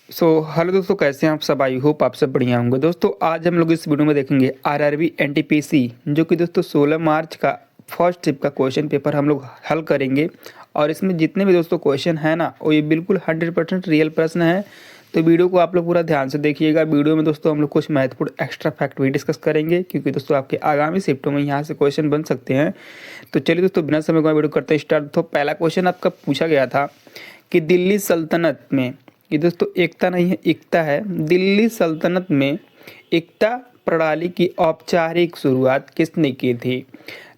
Hello दोस्तों, कैसे हैं आप सब। आई होप आप सब बढ़िया होंगे। दोस्तों आज हम लोग इस वीडियो में देखेंगे आरआरबी एनटीपीसी, जो कि दोस्तों 16 मार्च का फर्स्ट ट्रिप का क्वेश्चन पेपर हम लोग हल करेंगे। और इसमें जितने भी दोस्तों क्वेश्चन है ना, वो ये बिल्कुल 100% रियल प्रश्न है। तो वीडियो को आप लोग पूरा ध्यान से देखिएगा। वीडियो में दोस्तों हम लोग कुछ महत्वपूर्ण एक्स्ट्रा फैक्ट भी डिस्कस करेंगे, क्योंकि दोस्तों आपके आगामी शिफ्टों में यहाँ से क्वेश्चन बन सकते हैं। तो चलिए दोस्तों, बिना समय गवाए वीडियो करते स्टार्ट। तो पहला क्वेश्चन आपका पूछा गया था कि दिल्ली सल्तनत में, ये दोस्तों एकता नहीं है, एकता है। दिल्ली सल्तनत में एकता प्रणाली की औपचारिक शुरुआत किसने की थी?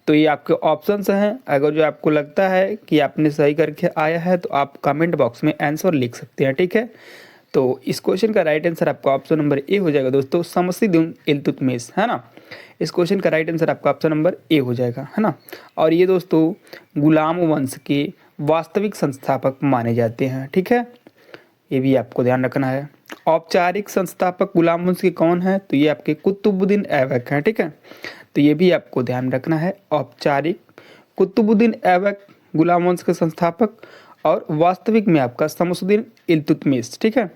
तो ये आपके ऑप्शंस हैं। अगर जो आपको लगता है कि आपने सही करके आया है तो आप कमेंट बॉक्स में आंसर लिख सकते हैं, ठीक है। तो इस क्वेश्चन का राइट आंसर आपका ऑप्शन नंबर ए हो जाएगा दोस्तों, शमसीदुन इल्तुतमिश, है ना। इस क्वेश्चन का राइट आंसर आपका ऑप्शन नंबर ए हो जाएगा, है ना। और ये दोस्तों गुलाम वंश के वास्तविक संस्थापक माने जाते हैं, ठीक है। ये भी आपको ध्यान रखना है। औपचारिक संस्थापक गुलाम वंश के कौन है? तो ये आपके कुतुबुद्दीन ऐबक हैं, ठीक है। तो ये भी आपको ध्यान रखना है। औपचारिक कुतुबुद्दीन ऐबक गुलाम वंश के संस्थापक, और वास्तविक में आपका शमसुद्दीन इल्तुतमिश, ठीक है।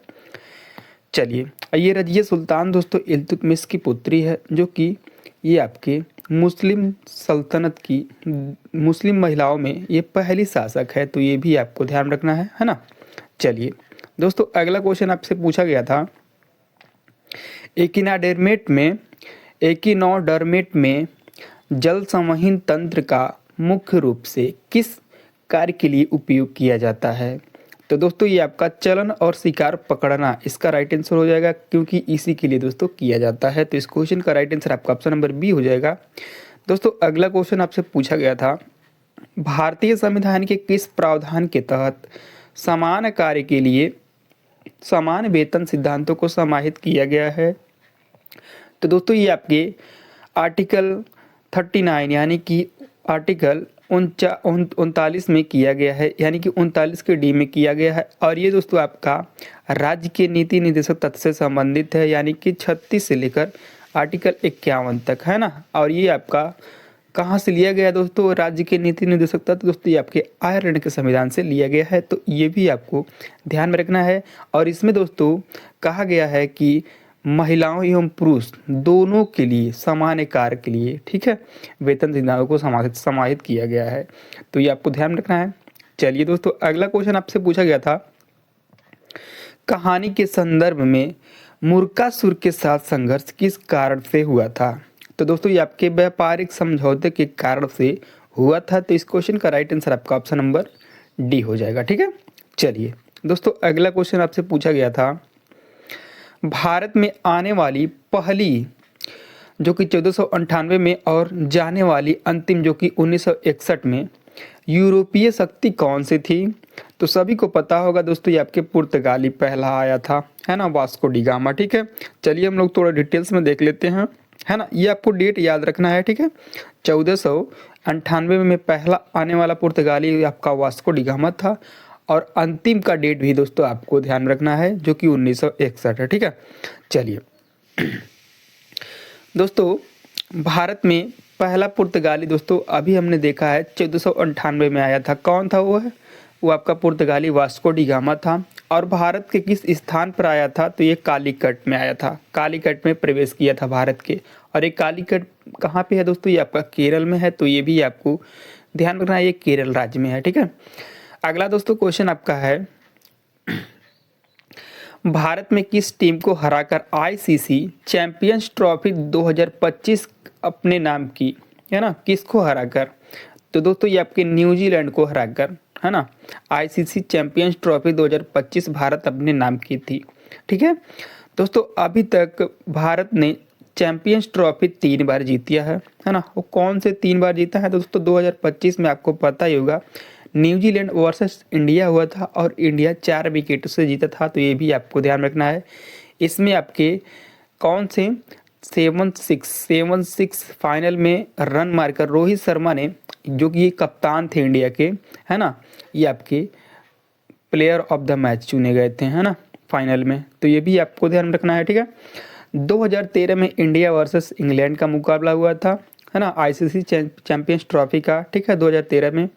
चलिए, ये रजिया सुल्तान दोस्तों इल्तुतमिश की पुत्री है, जो कि ये आपके मुस्लिम सल्तनत की मुस्लिम महिलाओं में ये पहली शासक है। तो ये भी आपको ध्यान रखना है ना। चलिए दोस्तों, अगला क्वेश्चन आपसे पूछा गया था एकिनोडर्मेट में जल संवहन तंत्र का मुख्य रूप से किस कार्य के लिए उपयोग किया जाता है? तो दोस्तों ये आपका चलन और शिकार पकड़ना, इसका राइट आंसर हो जाएगा, क्योंकि इसी के लिए दोस्तों किया जाता है। तो इस क्वेश्चन का राइट आंसर आपका ऑप्शन नंबर बी हो जाएगा। दोस्तों अगला क्वेश्चन आपसे पूछा गया था भारतीय संविधान के किस प्रावधान के तहत समान कार्य के लिए समान वेतन सिद्धांतों को समाहित किया गया है? तो दोस्तों ये आपके आर्टिकल 39 यानी कि आर्टिकल 39 में किया गया है, यानी कि 39 के डी में किया गया है। और ये दोस्तों आपका राज्य के नीति निर्देशक तत्व से संबंधित है, यानी कि 36 से लेकर आर्टिकल 51 तक, है ना। और ये आपका कहाँ से लिया गया दोस्तों? राज्य के नीति निर्देशक तत्व दोस्तों ये आपके आयरलैंड के संविधान से लिया गया है। तो ये भी आपको ध्यान में रखना है। और इसमें दोस्तों कहा गया है कि महिलाओं एवं पुरुष दोनों के लिए समान कार्य के लिए, ठीक है, वेतन सिद्धांतों को समाहित किया गया है। तो ये आपको ध्यान रखना है। चलिए दोस्तों, अगला क्वेश्चन आपसे पूछा गया था कहानी के संदर्भ में मूर्खासुर के साथ संघर्ष किस कारण से हुआ था? तो दोस्तों ये आपके व्यापारिक समझौते के कारण से हुआ था। तो इस क्वेश्चन का राइट आंसर आपका ऑप्शन नंबर डी हो जाएगा, ठीक है। चलिए दोस्तों, अगला क्वेश्चन आपसे पूछा गया था भारत में आने वाली पहली जो कि 1498 में और जाने वाली अंतिम जो कि 1961 में यूरोपीय शक्ति कौन सी थी? तो सभी को पता होगा दोस्तों, ये आपके पुर्तगाली पहला आया था, है ना, वास्को डी गामा, ठीक है। चलिए हम लोग थोड़ा डिटेल्स में देख लेते हैं, है ना। ये आपको डेट याद रखना है, ठीक है। 1498 में पहला आने वाला पुर्तगाली आपका वास्को डी गामा था। और अंतिम का डेट भी दोस्तों आपको ध्यान रखना है, जो कि 1961 है, ठीक है। चलिए दोस्तों, भारत में पहला पुर्तगाली दोस्तों अभी हमने देखा है 1498 में आया था। कौन था वो? है वो आपका पुर्तगाली वास्को डी गामा था। और भारत के किस स्थान पर आया था? तो ये कालीकट में आया था। कालीकट में प्रवेश किया था भारत के। और ये कालीकट कहाँ पे है दोस्तों? ये आपका केरल में है। तो ये भी आपको ध्यान रखना है, ये केरल राज्य में है, ठीक है। अगला दोस्तों क्वेश्चन आपका है भारत में किस टीम को हराकर आईसीसी चैंपियंस ट्रॉफी 2025 अपने नाम की, है ना, किसको हराकर? तो दोस्तों ये आपके न्यूजीलैंड को हराकर, है ना, आईसीसी चैंपियंस ट्रॉफी 2025 भारत अपने नाम की थी, ठीक है। दोस्तों अभी तक भारत ने चैंपियंस ट्रॉफी 3 बार जीतिया है ना। वो कौन से 3 बार जीता है? दोस्तों 2025 में आपको पता ही होगा न्यूजीलैंड वर्सेस इंडिया हुआ था, और इंडिया 4 विकेट से जीता था। तो ये भी आपको ध्यान रखना है। इसमें आपके कौन से 7-6 फाइनल में रन मारकर रोहित शर्मा ने, जो कि ये कप्तान थे इंडिया के, है ना, ये आपके प्लेयर ऑफ द मैच चुने गए थे, है ना, फाइनल में। तो ये भी आपको ध्यान रखना है, ठीक है। 2013 में इंडिया वर्सेस इंग्लैंड का मुकाबला हुआ था, है ना, आईसीसी चैंपियंस ट्रॉफी का, ठीक है, 2013 में।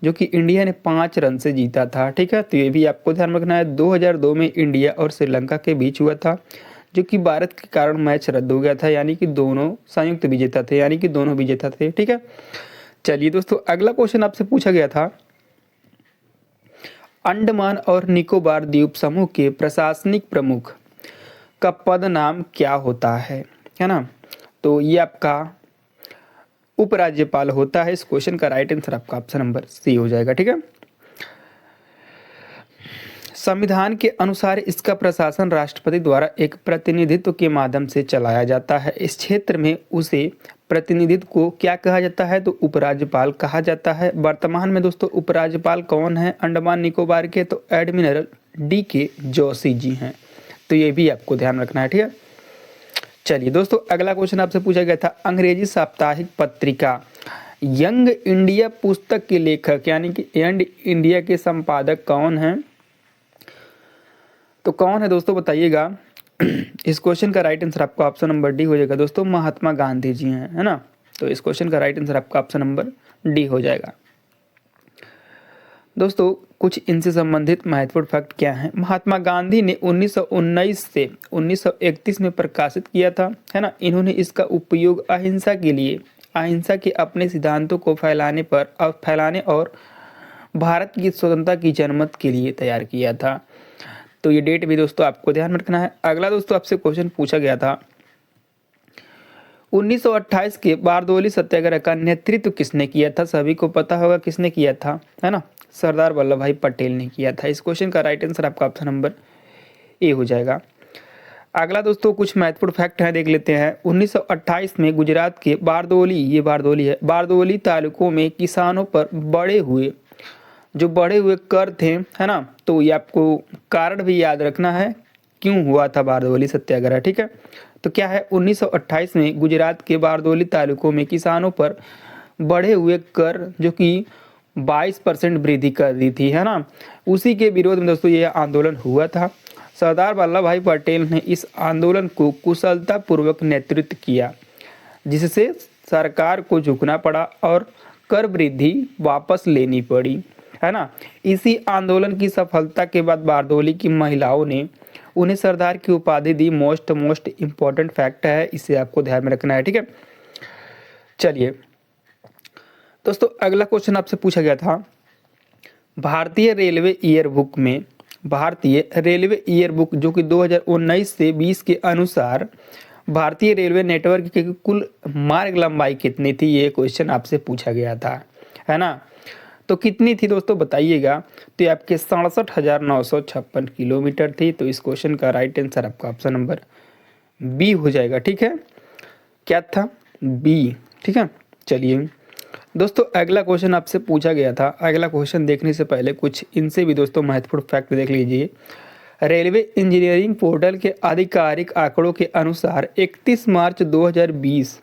जो कि इंडिया ने 5 रन से जीता था। ठीक है, तो ये भी आपको ध्यान रखना है। 2002 में इंडिया और श्रीलंका के बीच हुआ था, जो कि भारत के कारण मैच रद्द हो गया था, यानी कि दोनों संयुक्त विजेता थे, यानी कि दोनों विजेता थे। ठीक है, चलिए दोस्तों, अगला क्वेश्चन आपसे पूछा गया था, अंडमान और निकोबार द्वीप समूह के प्रशासनिक प्रमुख का पद नाम क्या होता है ना। तो ये आपका उपराज्यपाल होता है। इस क्वेश्चन का राइट आंसर आपका ऑप्शन नंबर सी हो जाएगा। ठीक है, संविधान के अनुसार इसका प्रशासन राष्ट्रपति द्वारा एक प्रतिनिधित्व के माध्यम से चलाया जाता है। इस क्षेत्र में उसे प्रतिनिधित्व को क्या कहा जाता है, तो उपराज्यपाल कहा जाता है। वर्तमान में दोस्तों उपराज्यपाल कौन है अंडमान निकोबार के, तो एडमिरल DK जोशी जी हैं। तो ये भी आपको ध्यान रखना है। ठीक है, चलिए दोस्तों, अगला क्वेश्चन आपसे पूछा गया था, अंग्रेजी साप्ताहिक पत्रिका यंग इंडिया पुस्तक के लेखक यानी कि यंग इंडिया के संपादक कौन हैं, तो कौन है दोस्तों बताइएगा। इस क्वेश्चन का राइट आंसर आपका ऑप्शन नंबर डी हो जाएगा दोस्तों, महात्मा गांधी जी हैं, है ना। तो इस क्वेश्चन का राइट आंसर आपका ऑप्शन नंबर डी हो जाएगा। दोस्तों कुछ इनसे संबंधित महत्वपूर्ण फैक्ट क्या हैं। महात्मा गांधी ने 1919 से 1931 में प्रकाशित किया था, है ना। इन्होंने इसका उपयोग अहिंसा के अपने सिद्धांतों को फैलाने और भारत की स्वतंत्रता की जनमत के लिए तैयार किया था। तो ये डेट भी दोस्तों आपको ध्यान में रखना है। अगला दोस्तों आपसे क्वेश्चन पूछा गया था, 1928 के बारदोली सत्याग्रह का नेतृत्व किसने किया था। सभी को पता होगा किसने किया था, है ना, सरदार वल्लभ भाई पटेल ने किया था। इस क्वेश्चन का राइट आंसर आपका ऑप्शन नंबर ए हो जाएगा। अगला दोस्तों कुछ महत्वपूर्ण फैक्ट है, देख लेते हैं। 1928 में गुजरात के बारदोली तालुकों में किसानों पर बढ़े हुए कर थे, है ना। तो ये आपको कारण भी याद रखना है, क्यों हुआ था बारदोली सत्याग्रह। ठीक है, तो क्या है, 1928 में गुजरात के बारदोली तालुकों में किसानों पर बढ़े हुए कर जो कि 22% वृद्धि कर दी थी, है ना। उसी के विरोध में दोस्तों ये आंदोलन हुआ था। सरदार वल्लभ भाई पटेल ने इस आंदोलन को कुशलता पूर्वक नेतृत्व किया, जिससे सरकार को झुकना पड़ा और कर वृद्धि वापस लेनी पड़ी, है ना। इसी आंदोलन की सफलता के बाद बारदोली की महिलाओं ने उन्हें सरदार की उपाधि दी। मोस्ट इंपॉर्टेंट फैक्ट है, इसे आपको ध्यान में रखना है। ठीक है, चलिए दोस्तों अगला क्वेश्चन आपसे पूछा गया था, भारतीय रेलवे ईयरबुक जो कि 2019 से 20 के अनुसार भारतीय रेलवे नेटवर्क की कुल मार्ग लंबाई कितनी थी, ये क्वेश्चन आपसे पूछा गया था, है ना। तो कितनी थी दोस्तों बताइएगा, तो ये आपके 67,956 किलोमीटर थी। तो इस क्वेश्चन का राइट आंसर आपका ऑप्शन नंबर बी हो जाएगा। ठीक है, क्या था, बी। ठीक है, चलिए दोस्तों अगला क्वेश्चन आपसे पूछा गया था। अगला क्वेश्चन देखने से पहले कुछ इनसे भी दोस्तों महत्वपूर्ण फैक्ट देख लीजिए। रेलवे इंजीनियरिंग पोर्टल के आधिकारिक आंकड़ों के अनुसार 31 मार्च 2020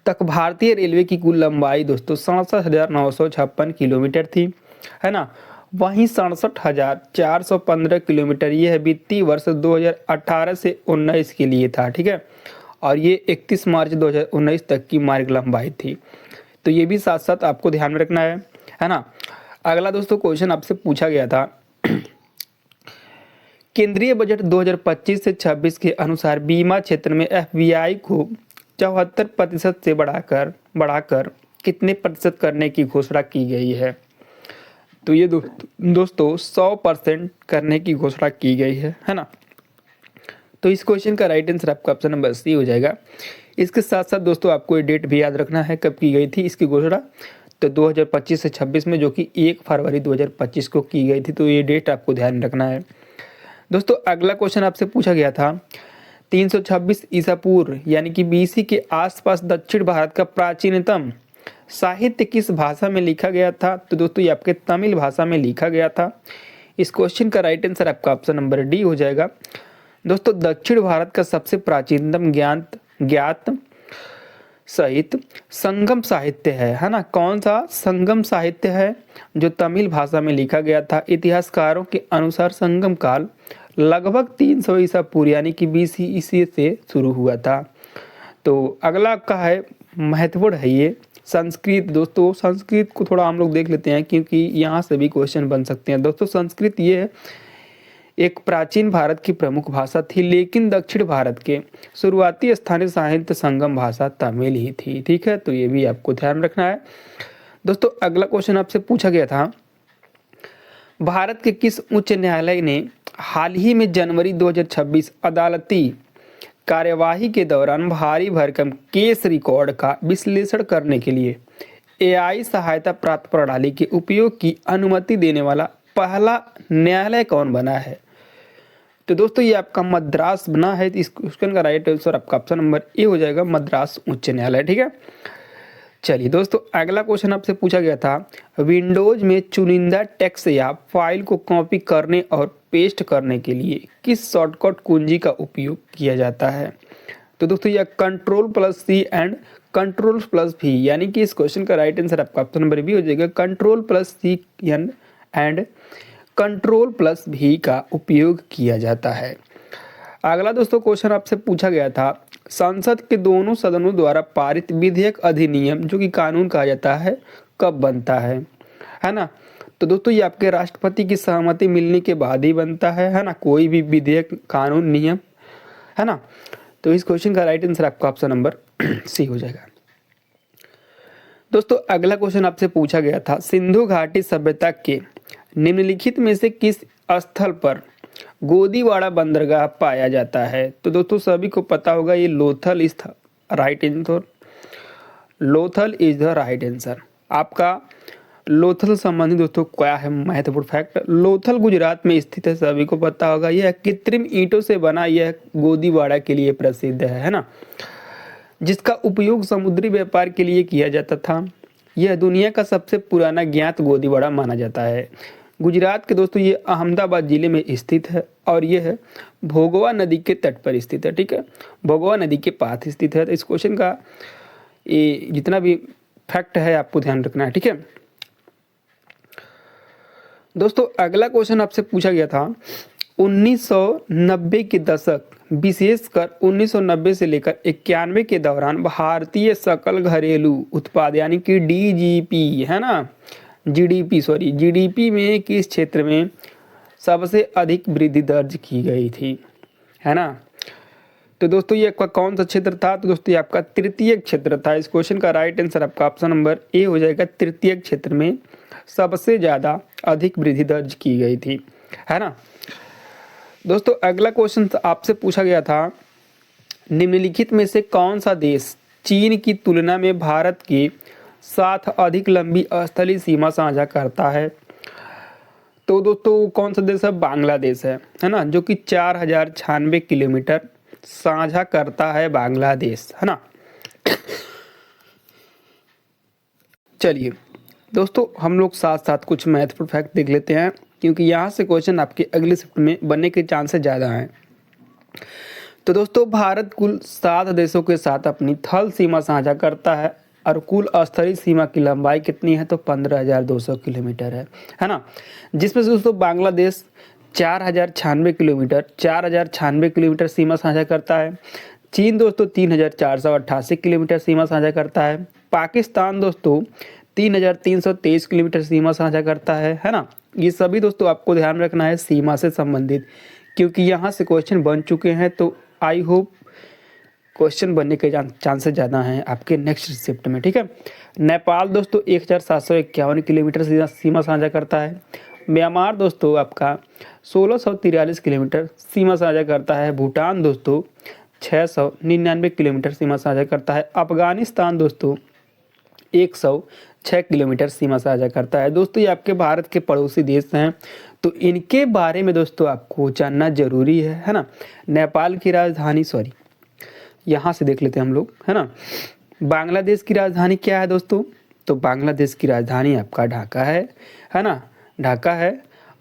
तक भारतीय रेलवे की कुल लंबाई दोस्तों 67,956 किलोमीटर थी, है ना। वहीं 67,415 किलोमीटर यह वित्तीय वर्ष 2018 से 19 के लिए था। ठीक है, और ये 31 मार्च 2019 तक की मार्ग लंबाई थी। तो ये भी साथ साथ आपको ध्यान में रखना है ना। अगला दोस्तों क्वेश्चन आपसे पूछा गया था, केंद्रीय बजट 2025 से 26 के अनुसार बीमा क्षेत्र में FBI को 74% से बढ़ाकर कितने प्रतिशत करने की घोषणा की गई है। तो ये दोस्तों 100% करने की घोषणा की गई है ना। तो इस क्वेश्चन का राइट आंसर आपका ऑप्शन नंबर सी हो जाएगा। इसके साथ साथ दोस्तों आपको ये डेट भी याद रखना है, कब की गई थी इसकी घोषणा, तो 2025 से 26 में, जो कि 1 फरवरी 2025 को की गई थी। तो ये डेट आपको ध्यान रखना है। दोस्तों अगला क्वेश्चन आपसे पूछा गया था, 326 ईसा पूर्व यानी कि BC के आसपास दक्षिण भारत का प्राचीनतम साहित्य किस भाषा में लिखा गया था। तो दोस्तों ये आपके तमिल भाषा में लिखा गया था। इस क्वेश्चन का राइट आंसर आपका ऑप्शन नंबर डी हो जाएगा। दोस्तों दक्षिण भारत का सबसे प्राचीनतम ज्ञात साहित्य संगम साहित्य है ना। कौन सा संगम साहित्य है, जो तमिल भाषा में लिखा गया था। इतिहासकारों के अनुसार संगम काल लगभग 300 ईसा पूर्व यानी कि BC ईस्वी से शुरू हुआ था। तो अगला का है महत्वपूर्ण है ये संस्कृत दोस्तों, संस्कृत को थोड़ा हम लोग देख लेते हैं क्योंकि यहाँ से भी क्वेश्चन बन सकते हैं दोस्तों। संस्कृत ये एक प्राचीन भारत की प्रमुख भाषा थी, लेकिन दक्षिण भारत के शुरुआती स्थानीय साहित्य संगम भाषा तमिल ही थी। ठीक है, तो ये भी आपको ध्यान रखना है दोस्तों। अगला क्वेश्चन आपसे पूछा गया था, भारत के किस उच्च न्यायालय ने हाल ही में जनवरी 2026 अदालती कार्यवाही के दौरान भारी भरकम केस रिकॉर्ड का विश्लेषण करने के लिए एआई सहायता प्राप्त प्रणाली के उपयोग की अनुमति देने वाला पहला न्यायालय कौन बना है? तो दोस्तों ये आपका मद्रास बना है। इस क्वेश्चन का राइट आंसर आपका ऑप्शन नंबर ए हो जाएगा, मद्रास उच्च न्यायालय। ठीक है, चलिए दोस्तों अगला क्वेश्चन आपसे पूछा गया था, विंडोज में चुनिंदा टेक्स्ट या फाइल को कॉपी करने और पेस्ट करने के लिए किस शॉर्टकट कुंजी का उपयोग किया जाता है? तो दोस्तों यह Ctrl+C एंड Ctrl+V, यानी कि इस क्वेश्चन का राइट आंसर आपका ऑप्शन नंबर बी हो जाएगा, Ctrl+C एंड Ctrl+V का उपयोग किया जाता है। अगला दोस्तों क्वेश्चन आपसे पूछा गया था, संसद के दोनों सदनों द्वारा पारित विधेयक अधिनियम जो कि कानून कहा जाता है कब बनता है ना? तो दोस्तों ये आपके राष्ट्रपति की सहमति मिलने के बाद ही बनता है ना, कोई भी विधेयक कानून नियम, है ना। तो इस क्वेश्चन का राइट आंसर आपका ऑप्शन नंबर सी हो जाएगा। दोस्तों अगला क्वेश्चन आपसे पूछा गया था, सिंधु घाटी सभ्यता के निम्नलिखित में से किस स्थल पर गोदीवाड़ा बंदरगाह पाया जाता है? तो दोस्तों सभी को पता होगा ये Lothal is right answer, Lothal is the right answer. आपका लोथल संबंधी दोस्तों क्या है महत्वपूर्ण फैक्ट, लोथल गुजरात में स्थित है, सभी को पता होगा। यह कृत्रिम ईंटों से बना यह गोदीवाड़ा के लिए प्रसिद्ध है ना, जिसका उपयोग समुद्री व्यापार के लिए किया जाता था। यह दुनिया का सबसे पुराना ज्ञात गोदीवाड़ा माना जाता है। गुजरात के दोस्तों ये अहमदाबाद जिले में स्थित है और यह भोगवा नदी के तट पर स्थित है। ठीक है, भोगवा नदी के पास स्थित है। तो इस क्वेश्चन का ये जितना भी फैक्ट है आपको ध्यान रखना है। ठीक है दोस्तों अगला क्वेश्चन आपसे पूछा गया था, 1990 के दशक विशेषकर 1990 से लेकर 91 के दौरान भारतीय सकल घरेलू उत्पाद यानी कि डीजीपी है ना, जीडीपी में किस क्षेत्र में सबसे अधिक वृद्धि दर्ज की गई थी, है ना। तो दोस्तों ये आपका कौन सा क्षेत्र था? तो दोस्तों ये आपका तृतीय क्षेत्र था। इस क्वेश्चन का राइट आंसर आपका ऑप्शन नंबर ए हो जाएगा, तृतीय क्षेत्र में सबसे ज़्यादा अधिक वृद्धि दर्ज की गई थी, है ना। दोस्तों अगला क्वेश्चन आपसे पूछा गया था, निम्नलिखित में से कौन सा देश चीन की तुलना में भारत के साथ अधिक लंबी स्थलीय सीमा साझा करता है? तो दोस्तों कौन सा देश है? बांग्लादेश है ना, जो कि 4096 किलोमीटर साझा करता है बांग्लादेश, है ना। चलिए दोस्तों हम लोग साथ साथ कुछ महत्वपूर्ण फैक्ट देख लेते हैं, क्योंकि यहाँ से क्वेश्चन आपके अगले शिफ्ट में बनने के चांसेस ज़्यादा हैं। तो दोस्तों भारत कुल 7 देशों के साथ अपनी थल सीमा साझा करता है और कुल स्थलीय सीमा की लंबाई कितनी है? तो 15,200 किलोमीटर है ना, जिसमें से दोस्तों बांग्लादेश 4096 किलोमीटर सीमा साझा करता है। चीन दोस्तों 3488 किलोमीटर सीमा साझा करता है। पाकिस्तान दोस्तों 3323 किलोमीटर सीमा साझा करता है ना। ये सभी दोस्तों आपको ध्यान रखना है सीमा से संबंधित, क्योंकि यहाँ से क्वेश्चन बन चुके हैं, तो आई होप क्वेश्चन बनने के चांसेस ज़्यादा हैं आपके नेक्स्ट शिफ्ट में। ठीक है, नेपाल दोस्तों 1751 किलोमीटर सीमा साझा करता है। म्यांमार दोस्तों आपका 1643 किलोमीटर सीमा साझा करता है। भूटान दोस्तों 699 किलोमीटर सीमा साझा करता है। अफगानिस्तान दोस्तों 106 किलोमीटर सीमा साझा करता है। दोस्तों ये आपके भारत के पड़ोसी देश हैं, तो इनके बारे में दोस्तों आपको जानना जरूरी है ना। नेपाल की राजधानी यहाँ से देख लेते हैं हम लोग, है ना। बांग्लादेश की राजधानी क्या है दोस्तों? तो बांग्लादेश की राजधानी आपका ढाका है ना, ढाका है।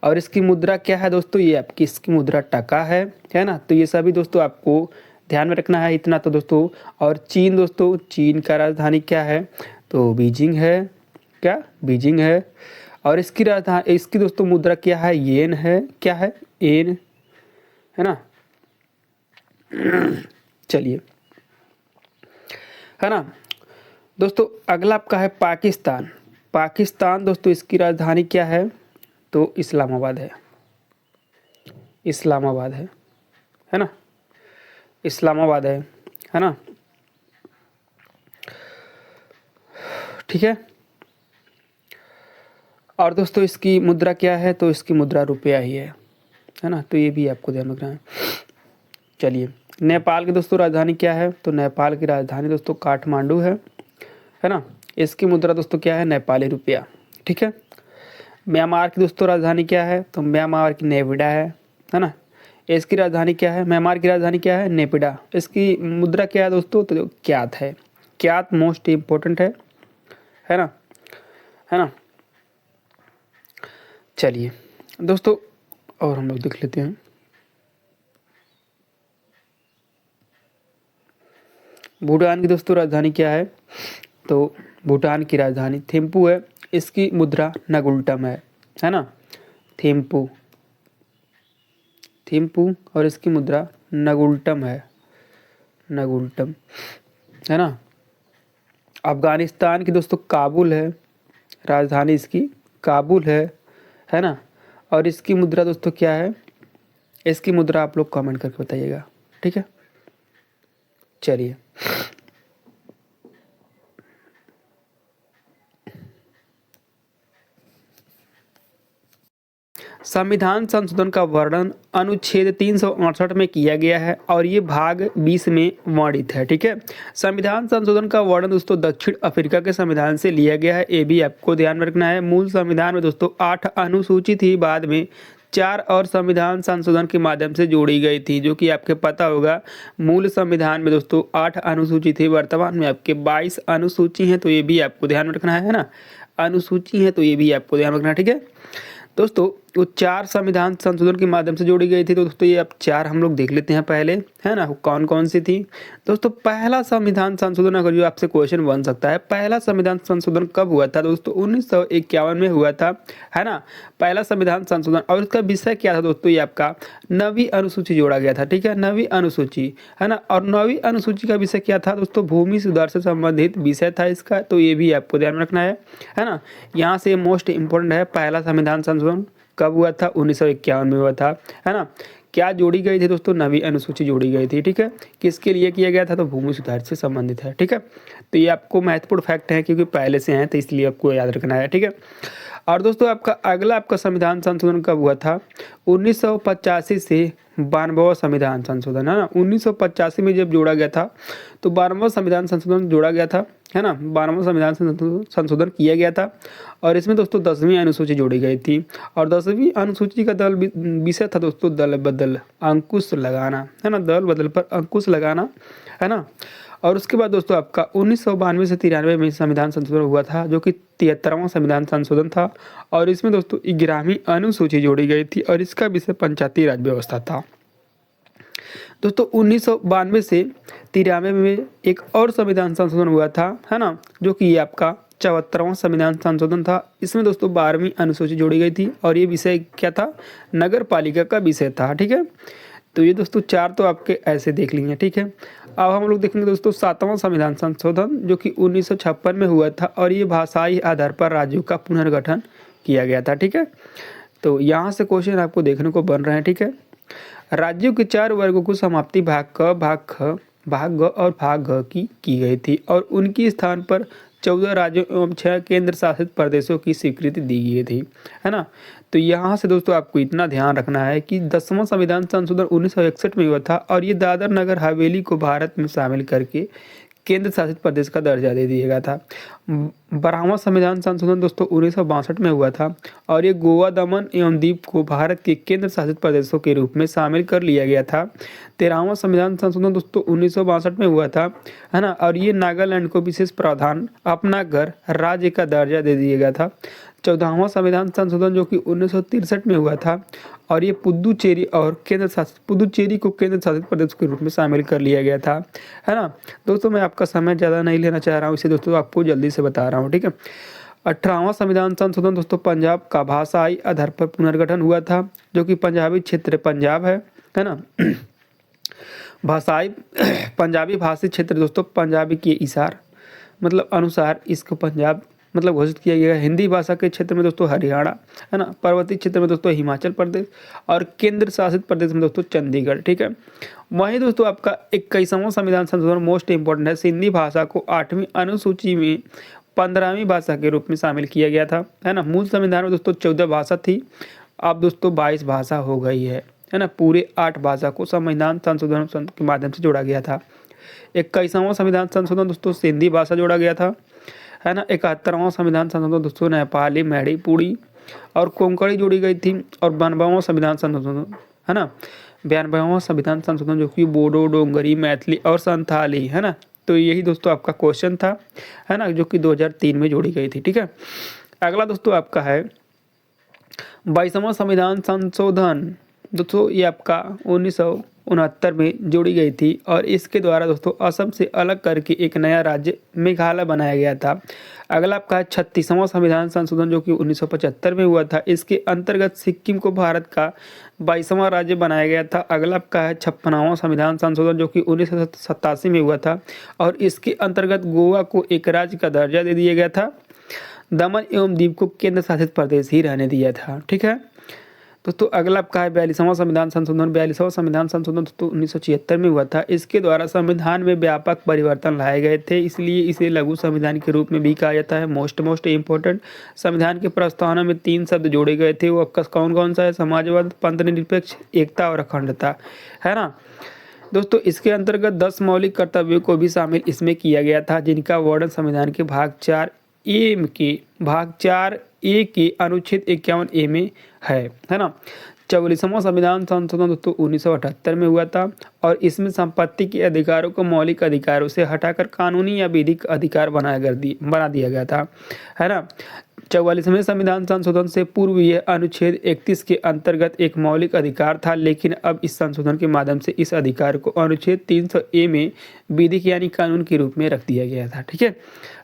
और इसकी मुद्रा क्या है दोस्तों? ये आपकी इसकी मुद्रा टका है ना। तो ये सभी दोस्तों आपको ध्यान में रखना है इतना तो दोस्तों। और चीन दोस्तों, चीन का राजधानी क्या है? तो बीजिंग है, क्या बीजिंग है। और इसकी राजधानी इसकी दोस्तों मुद्रा क्या है? येन है, क्या है? येन, है ना। चलिए, है ना। दोस्तों अगला आपका है पाकिस्तान। पाकिस्तान दोस्तों इसकी राजधानी क्या है? तो इस्लामाबाद है। इस्लामाबाद है ना? इस्लामाबाद है ना? ठीक है। और दोस्तों इसकी मुद्रा क्या है? तो इसकी मुद्रा रुपया ही है ना? तो ये भी आपको ध्यान रखना है। चलिए, नेपाल की दोस्तों राजधानी क्या है? तो नेपाल की राजधानी दोस्तों काठमांडू है ना? इसकी मुद्रा दोस्तों क्या है? नेपाली रुपया। ठीक है। म्यांमार की दोस्तों राजधानी क्या है? तो म्यांमार की नेपिडा है ना? इसकी राजधानी क्या है? म्यांमार की राजधानी क्या है? नेपिडा। इसकी मुद्रा क्या है दोस्तों? तो क्यात है। क्यात मोस्ट इम्पोर्टेंट है ना? है ना? चलिए दोस्तों, और हम लोग देख लेते हैं। भूटान की दोस्तों राजधानी क्या है? तो भूटान की राजधानी थिम्पू है। इसकी मुद्रा नगुल्टम है ना? थिम्पू और इसकी मुद्रा नगुल्टम नगुल्टम है ना? अफगानिस्तान की दोस्तों काबुल है। राजधानी इसकी काबुल है ना? और इसकी मुद्रा दोस्तों क्या है? इसकी मुद्रा आप लोग कमेंट करके बताइएगा। ठीक है। चलिए, संविधान संशोधन का वर्णन अनुच्छेद 368 में किया गया है और ये भाग 20 में वर्णित है। ठीक है। संविधान संशोधन का वर्णन दोस्तों दक्षिण अफ्रीका के संविधान से लिया गया है। ये भी आपको ध्यान रखना है। मूल संविधान में दोस्तों 8 अनुसूची थी, बाद में 4 और संविधान संशोधन के माध्यम से जोड़ी गई थी, जो कि आपके पता होगा। मूल संविधान में दोस्तों 8 अनुसूची थी, वर्तमान में आपके 22 अनुसूची हैं। तो ये भी आपको ध्यान रखना है ना? अनुसूची है तो ये भी आपको ध्यान रखना है। ठीक है दोस्तों, वो 4 संविधान संशोधन के माध्यम से जोड़ी गई थी। तो दोस्तों ये अब 4 हम लोग देख लेते हैं पहले, है ना? कौन कौन सी थी दोस्तों? पहला संविधान संशोधन, अगर जो आपसे क्वेश्चन बन सकता है, पहला संविधान संशोधन कब हुआ था दोस्तों? 1951 में हुआ था, है ना? पहला संविधान संशोधन। और इसका विषय क्या था दोस्तों? ये आपका 9वीं अनुसूची जोड़ा गया था। ठीक है, 9वीं अनुसूची है ना? और 9वीं अनुसूची का विषय क्या था दोस्तों? भूमि सुधार से संबंधित विषय था इसका। तो ये भी आपको ध्यान रखना है ना? यहाँ से मोस्ट इंपोर्टेंट है, पहला संविधान संशोधन कब हुआ था? 1951 में हुआ था, है ना? क्या जोड़ी गई थी दोस्तों? 9वीं अनुसूची जोड़ी गई थी। ठीक है। किसके लिए किया गया था? तो भूमि सुधार से संबंधित है। ठीक है। तो ये आपको महत्वपूर्ण फैक्ट है, क्योंकि पहले से हैं, तो इसलिए आपको याद रखना है। ठीक है। और दोस्तों आपका अगला आपका संविधान संशोधन कब हुआ था? 1985 से 92वां संविधान संशोधन, है ना? 1985 में जब जोड़ा गया था, तो 12वां संविधान संशोधन जोड़ा गया था, है ना? 12वां संविधान संशोधन किया गया था। और इसमें दोस्तों 10वीं अनुसूची जोड़ी गई थी। और 10वीं अनुसूची का विषय था दोस्तों दल बदल अंकुश लगाना, है ना? दल बदल पर अंकुश लगाना, है ना? और उसके बाद दोस्तों आपका 1992 से 93 में संविधान संशोधन हुआ था, जो कि 73वां संविधान संशोधन था। और इसमें दोस्तों 11वीं अनुसूची जोड़ी गई थी और इसका विषय पंचायती राज व्यवस्था था। दोस्तों 1992 से 93 में एक और संविधान संशोधन हुआ था, है ना? जो कि आपका 74वां संविधान संशोधन था। इसमें दोस्तों 12वीं अनुसूची जोड़ी गई थी और ये विषय क्या था? नगर पालिका का विषय था। ठीक है। तो ये दोस्तों 4 तो आपके ऐसे देख लिए। ठीक है। अब हम लोग देखेंगे दोस्तों 7वां संविधान संशोधन, जो कि 1956 में हुआ था और ये भाषाई आधार पर राज्यों का पुनर्गठन किया गया था। ठीक है। तो यहाँ से क्वेश्चन आपको देखने को बन रहे हैं। ठीक है। राज्यों के 4 वर्गों को समाप्ति भाग क, भाग ख, भाग ग और भाग घ की गई थी और उनकी स्थान पर 14 राज्यों एवं 6 केंद्र शासित प्रदेशों की स्वीकृति दी गई थी, है ना? तो यहाँ से दोस्तों आपको इतना ध्यान रखना है कि 10वां संविधान संशोधन 1961 में हुआ था और ये दादर नगर हवेली को भारत में शामिल करके केंद्र शासित प्रदेश का दर्जा दे दिया गया था। 12वां संविधान संशोधन दोस्तों 1962 में हुआ था और ये गोवा, दमन एवं दीव को भारत के केंद्र शासित प्रदेशों के रूप में शामिल कर लिया गया था। 13वां संविधान संशोधन दोस्तों 1962 में हुआ था, है ना? और ये नागालैंड को विशेष प्रावधान अपना घर राज्य का दर्जा दे दिया गया था। 14वां संविधान संशोधन जो कि 1963 में हुआ था और ये पुदुचेरी और पुदुचेरी को केंद्र शासित प्रदेश के रूप में शामिल कर लिया गया था, है ना? दोस्तों मैं आपका समय ज़्यादा नहीं लेना चाह रहा हूँ, इसे दोस्तों आपको जल्दी से बता रहा हूँ। ठीक है। 18वां संविधान संशोधन दोस्तों पंजाब का भाषाई आधार पर पुनर्गठन हुआ था, जो कि पंजाबी क्षेत्र पंजाब है ना? भाषाई पंजाबी भाषी क्षेत्र दोस्तों पंजाबी की इशार मतलब अनुसार इसको पंजाब मतलब घोषित किया गया है। हिंदी भाषा के क्षेत्र में दोस्तों हरियाणा, है ना, पर्वतीय क्षेत्र में दोस्तों हिमाचल प्रदेश और केंद्र शासित प्रदेश में दोस्तों चंडीगढ़, ठीक है। वहीं दोस्तों आपका 21वां संविधान संशोधन मोस्ट इंपॉर्टेंट है, सिंधी भाषा को 8वीं अनुसूची में 15वीं भाषा के रूप में शामिल किया गया था, है ना। मूल संविधान में दोस्तों 14 भाषा थी, अब दोस्तों 22 भाषा हो गई है ना। पूरे 8 भाषा को संविधान संशोधन के माध्यम से जोड़ा गया था। 21वां संविधान संशोधन दोस्तों सिंधी भाषा जोड़ा गया था, है ना। 71वां संविधान संशोधन दोस्तों नेपाली, मणिपुरी और कोंकणी जोड़ी गई थी। और 92वां संविधान संशोधन, है ना, 92वां संविधान संशोधन जो कि बोडो, डोंगरी, मैथिली और संथाली, है ना। तो यही दोस्तों आपका क्वेश्चन था, है ना, जो कि 2003 में जोड़ी गई थी, ठीक है। अगला दोस्तों आपका है 22वां संविधान संशोधन दोस्तों, ये आपका 1969 में जोड़ी गई थी और इसके द्वारा दोस्तों असम से अलग करके एक नया राज्य मेघालय बनाया गया था। अगला आपका है 36वां संविधान संशोधन जो कि 1975 में हुआ था, इसके अंतर्गत सिक्किम को भारत का 22वां राज्य बनाया गया था। अगला आपका है 56वां संविधान संशोधन जो कि 1987 में हुआ था और इसके अंतर्गत गोवा को एक राज्य का दर्जा दे दिया गया था। दमन एवं दीव को केंद्र शासित प्रदेश ही रहने दिया था, ठीक है। दोस्तों अगला आपका है 42वां संविधान संशोधन। 42वां संविधान संशोधन दोस्तों 1976 में हुआ था। इसके द्वारा संविधान में व्यापक परिवर्तन लाए गए थे, इसलिए इसे लघु संविधान के रूप में भी कहा जाता है। मोस्ट इम्पोर्टेंट संविधान के प्रस्तावना में 3 शब्द जोड़े गए थे, वो आपका कौन कौन सा है? समाजवाद, पंथनिरपेक्ष, एकता और अखंडता, है ना। दोस्तों इसके अंतर्गत 10 मौलिक कर्तव्यों को भी शामिल इसमें किया गया था, जिनका वर्णन संविधान के भाग 4A के अनुच्छेद 51A में है ना। 44वां संविधान संशोधन दोस्तों 1978 में हुआ था और इसमें संपत्ति के अधिकारों को मौलिक अधिकारों से हटाकर कानूनी या विधिक अधिकार बना दिया गया था, है ना। 44वें संविधान संशोधन से पूर्व यह अनुच्छेद 31 के अंतर्गत एक मौलिक अधिकार था, लेकिन अब इस संशोधन के माध्यम से इस अधिकार को अनुच्छेद 300A में विधिक यानी कानून के रूप में रख दिया गया था, ठीक है,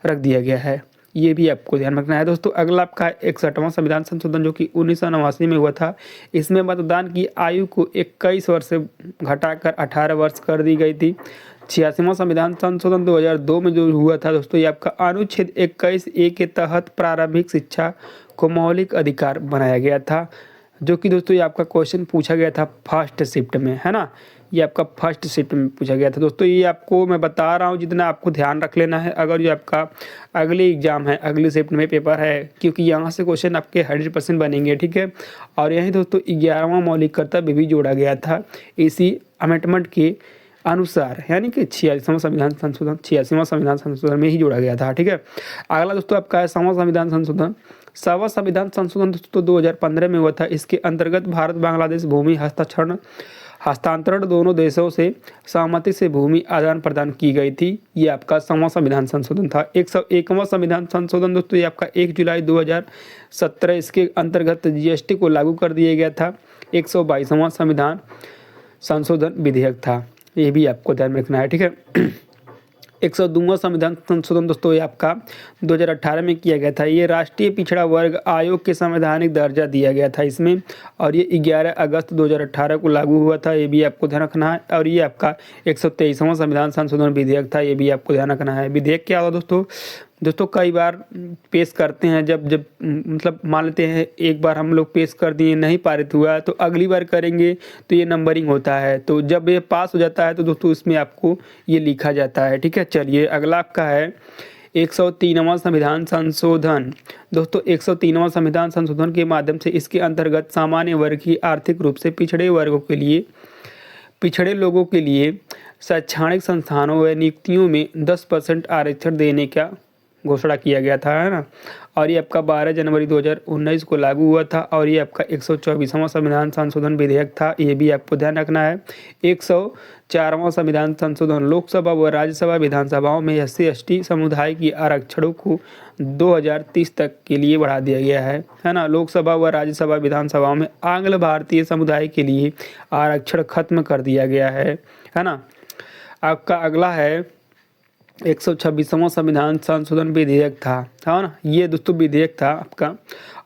रख दिया गया है। ये भी आपको ध्यान रखना है दोस्तों। अगला आपका 61वां संविधान संशोधन जो कि 1989 में हुआ था। इसमें मतदान की आयु को 21 वर्ष से घटाकर 18 वर्ष कर दी गई थी। 86वां संविधान संशोधन 2002 में जो हुआ था दोस्तों, ये आपका अनुच्छेद 21A के तहत प्रारंभिक शिक्षा को मौलिक अधिकार बनाया गया था, जो कि दोस्तों ये आपका क्वेश्चन पूछा गया था फर्स्ट शिफ्ट में, है ना। ये आपका फर्स्ट शिफ्ट में पूछा गया था दोस्तों। ये आपको मैं बता रहा हूँ, जितना आपको ध्यान रख लेना है अगर ये आपका अगले एग्जाम है, अगले शिफ्ट में पेपर है, क्योंकि यहाँ से क्वेश्चन आपके 100% बनेंगे, ठीक है। और यही दोस्तों 11वां मौलिक कर्तव्य भी जोड़ा गया था इसी अमेंडमेंट के अनुसार, यानी कि 86वां संविधान संशोधन 86वां संविधान संशोधन में ही जोड़ा गया था, ठीक है। अगला दोस्तों आपका है 7वां संविधान संशोधन। 7वां संविधान संशोधन दोस्तों 2015 में हुआ था। इसके अंतर्गत भारत बांग्लादेश भूमि हस्तांतरण दोनों देशों से सहमति से भूमि आदान प्रदान की गई थी। ये आपका 7वां संविधान संशोधन था। 101वां संविधान संशोधन दोस्तों, ये आपका 1 जुलाई 2017 इसके अंतर्गत जीएसटी को लागू कर दिया गया था। 122वां संविधान संशोधन विधेयक था, ये भी आपको ध्यान में रखना है, ठीक है। 102वां संविधान संशोधन दोस्तों ये आपका 2018 में किया गया था। ये राष्ट्रीय पिछड़ा वर्ग आयोग के संवैधानिक दर्जा दिया गया था इसमें, और ये 11 अगस्त 2018 को लागू हुआ था, ये भी आपको ध्यान रखना है। और ये आपका 123वां संविधान संशोधन विधेयक था, ये भी आपको ध्यान रखना है। विधेयक क्या होगा दोस्तों कई बार पेश करते हैं, जब मतलब मान लेते हैं एक बार हम लोग पेश कर दिए, नहीं पारित हुआ, तो अगली बार करेंगे तो ये नंबरिंग होता है, तो जब ये पास हो जाता है तो दोस्तों इसमें आपको ये लिखा जाता है, ठीक है। चलिए अगला आपका है 103वां संविधान संशोधन। दोस्तों 103वां संविधान संशोधन के माध्यम से इसके अंतर्गत सामान्य वर्ग की आर्थिक रूप से पिछड़े लोगों के लिए शैक्षणिक संस्थानों व नियुक्तियों में 10% आरक्षण देने का घोषणा किया गया था, है ना। और ये आपका 12 जनवरी 2019 को लागू हुआ था। और ये आपका 124वां संविधान संशोधन विधेयक था, ये भी आपको ध्यान रखना है। 104वां संविधान संशोधन। लोकसभा व राज्यसभा विधानसभाओं में SC ST समुदाय की आरक्षणों को 2030 तक के लिए बढ़ा दिया गया है ना। लोकसभा व राज्यसभा विधानसभाओं में आंग्ल भारतीय समुदाय के लिए आरक्षण खत्म कर दिया गया है ना। आपका अगला है 126वां संविधान संशोधन विधेयक था, था ना, ये दोस्तों विधेयक था आपका।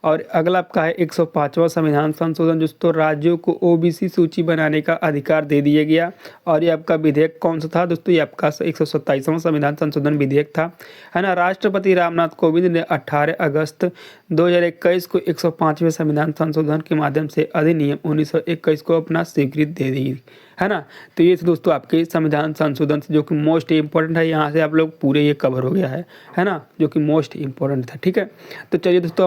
और अगला आपका है 105वां संविधान संशोधन, दोस्तों राज्यों को ओबीसी सूची बनाने का अधिकार दे दिया गया। और ये आपका विधेयक कौन सा था दोस्तों, ये आपका 127वां संविधान संशोधन विधेयक था, है ना। राष्ट्रपति रामनाथ कोविंद ने 18 अगस्त 2021 को 105वें संविधान संशोधन के माध्यम से अधिनियम 1921 को अपना स्वीकृति दे दी, है ना। तो ये दोस्तों आपके संविधान संशोधन जो कि मोस्ट इंपॉर्टेंट है, यहाँ से आप लोग पूरे ये कवर हो गया है ना, जो कि मोस्ट इंपॉर्टेंट था। ठीक है, तो चलिए दोस्तों